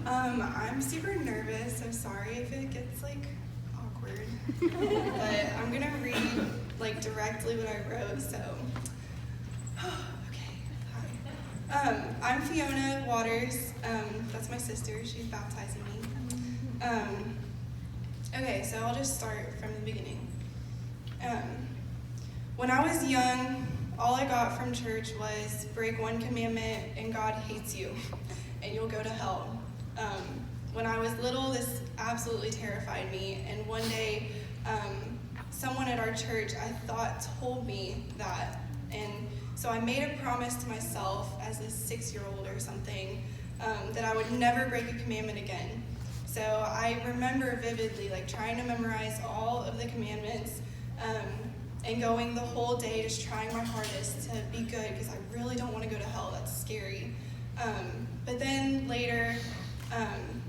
I'm super nervous, so sorry if it gets awkward. But I'm gonna read directly what I wrote, so okay. Hi. I'm Fiona Waters. That's my sister, she's baptizing me. Okay, so I'll just start from the beginning. When I was young, all I got from church was break one commandment and God hates you and you'll go to hell. When I was little, this absolutely terrified me, and one day someone at our church I thought told me that, and so I made a promise to myself as a 6-year-old or something that I would never break a commandment again. So I remember vividly trying to memorize all of the commandments and going the whole day just trying my hardest to be good because I really don't want to go to hell. That's scary. But then later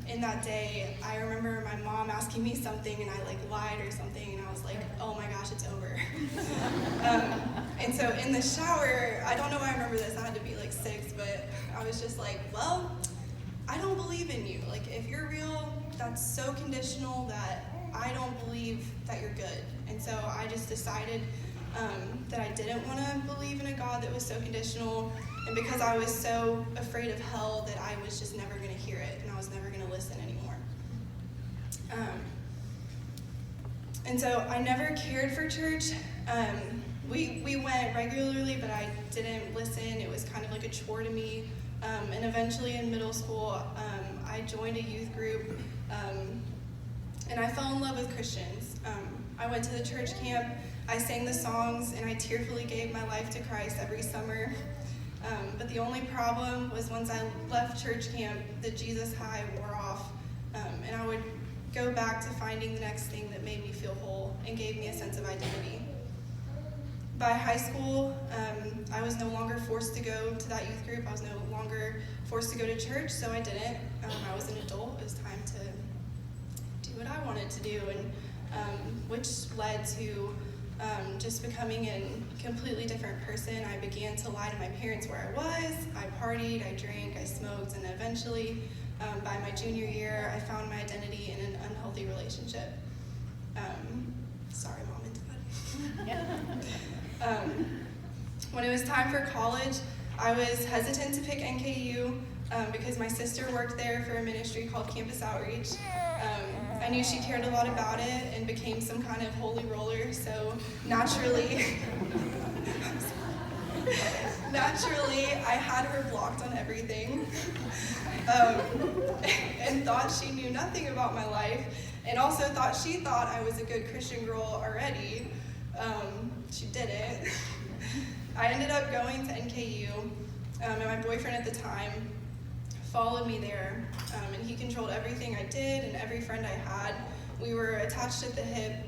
in that day, I remember my mom asking me something and I lied or something, and I was like, oh my gosh, it's over. And so in the shower, I don't know why I remember this, I had to be 6, but I was just well, I don't believe in you. If you're real, that's so conditional that I don't believe that you're good. And so I just decided that I didn't want to believe in a God that was so conditional, and because I was so afraid of hell that I was just never going to hear it, and I was never going to listen anymore. And so I never cared for church. We went regularly, but I didn't listen. It was kind of like a chore to me. And eventually in middle school, I joined a youth group, and I fell in love with Christians. I went to the church camp, I sang the songs, and I tearfully gave my life to Christ every summer. But the only problem was once I left church camp, the Jesus high wore off, and I would go back to finding the next thing that made me feel whole and gave me a sense of identity. By high school, I was no longer forced to go to that youth group. I was no longer forced to go to church, so I didn't. I was an adult. It was time to do what I wanted to do, and which led to just becoming a completely different person. I began to lie to my parents where I was. I partied, I drank, I smoked, and eventually, by my junior year, I found my identity in an unhealthy relationship. Sorry, Mom and Dad. When it was time for college, I was hesitant to pick NKU because my sister worked there for a ministry called Campus Outreach. I knew she cared a lot about it and became some kind of holy roller, so naturally, I had her blocked on everything, and thought she knew nothing about my life, and also she thought I was a good Christian girl already. She didn't. I ended up going to NKU, and my boyfriend at the time followed me there, and he controlled everything I did and every friend I had. We were attached at the hip,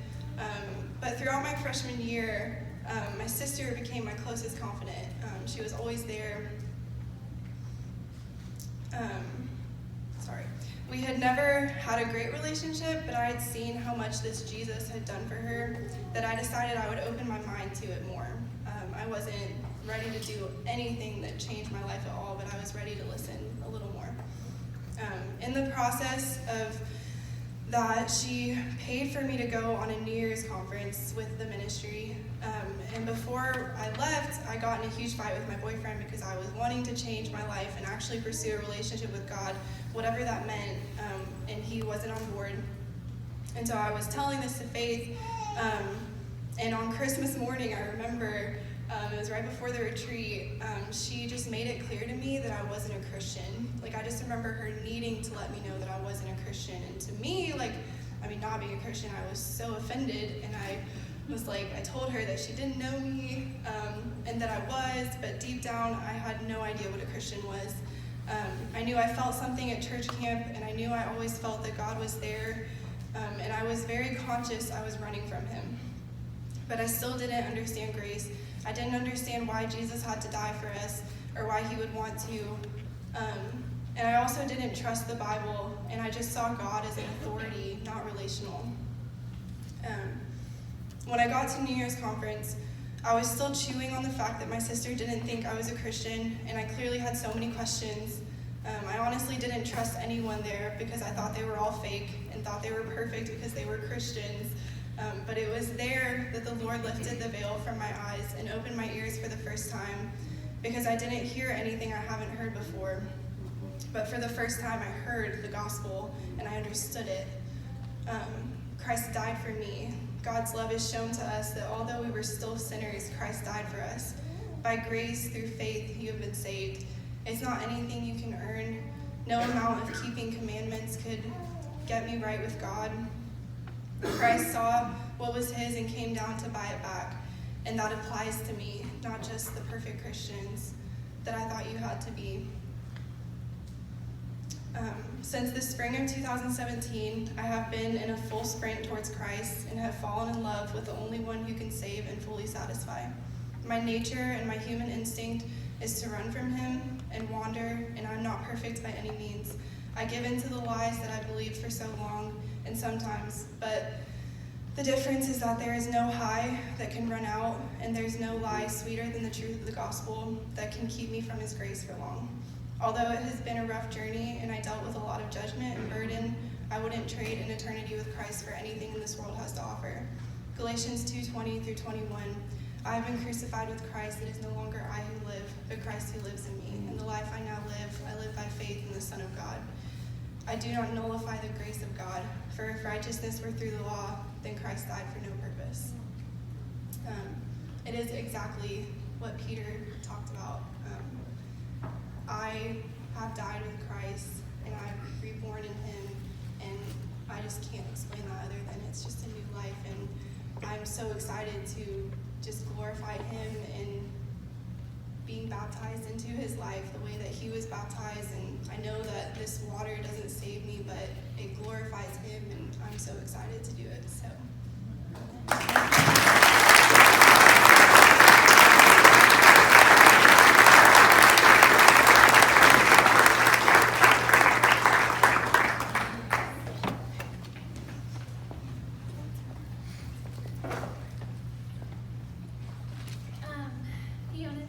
but throughout my freshman year, my sister became my closest confidant. She was always there. We had never had a great relationship, but I had seen how much this Jesus had done for her that I decided I would open my mind to it more. I wasn't ready to do anything that changed my life at all, but I was ready to listen a little more. In the process of that, she paid for me to go on a New Year's conference with the ministry. And before I left, I got in a huge fight with my boyfriend because I was wanting to change my life and actually pursue a relationship with God, whatever that meant, and he wasn't on board. And so I was telling this to Faith, and on Christmas morning, I remember, it was right before the retreat, she just made it clear to me that I wasn't a Christian. I just remember her needing to let me know that I wasn't a Christian. And to me, not being a Christian, I was so offended, and I was I told her that she didn't know me, and that I was, but deep down, I had no idea what a Christian was. I knew I felt something at church camp, and I knew I always felt that God was there, and I was very conscious I was running from him. But I still didn't understand grace. I didn't understand why Jesus had to die for us, or why he would want to. And I also didn't trust the Bible, and I just saw God as an authority, not relational. When I got to New Year's conference, I was still chewing on the fact that my sister didn't think I was a Christian, and I clearly had so many questions. I honestly didn't trust anyone there because I thought they were all fake and thought they were perfect because they were Christians. But it was there that the Lord lifted the veil from my eyes and opened my ears for the first time, because I didn't hear anything I haven't heard before. But for the first time, I heard the gospel and I understood it. Christ died for me. God's love is shown to us that although we were still sinners, Christ died for us. By grace, through faith, you have been saved. It's not anything you can earn. No amount of keeping commandments could get me right with God. Christ saw what was his and came down to buy it back. And that applies to me, not just the perfect Christians that I thought you had to be. Since the spring of 2017, I have been in a full sprint towards Christ and have fallen in love with the only one who can save and fully satisfy. My nature and my human instinct is to run from him and wander, and I'm not perfect by any means. I give in to the lies that I believed for so long, and sometimes, but the difference is that there is no high that can run out, and there's no lie sweeter than the truth of the gospel that can keep me from his grace for long. Although it has been a rough journey and I dealt with a lot of judgment and burden, I wouldn't trade an eternity with Christ for anything this world has to offer. Galatians 2:20 through 21. I have been crucified with Christ. It is no longer I who live, but Christ who lives in me. And the life I now live, I live by faith in the Son of God. I do not nullify the grace of God, for if righteousness were through the law, then Christ died for no purpose. It is exactly what Peter talked about. I have died with Christ, and I'm reborn in him, and I just can't explain that other than it's just a new life, and I'm so excited to just glorify him and being baptized into his life the way that he was baptized. And I know that this water doesn't save me, but it glorifies him, and I'm so excited to do it. So. Fiona,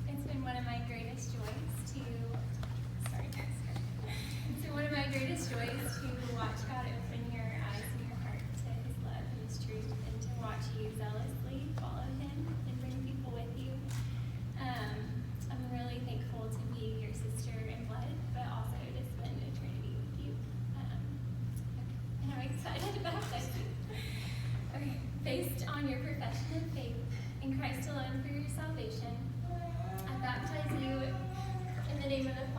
it's been one of my greatest joys to watch God open your eyes and your heart to his love and his truth, and to watch you zealously follow him and bring people with you. I'm really thankful to be your sister in blood, but also to spend eternity with you. And I'm excited about that. Okay, based on your profession of faith in Christ alone for your salvation, I baptize you in the name of the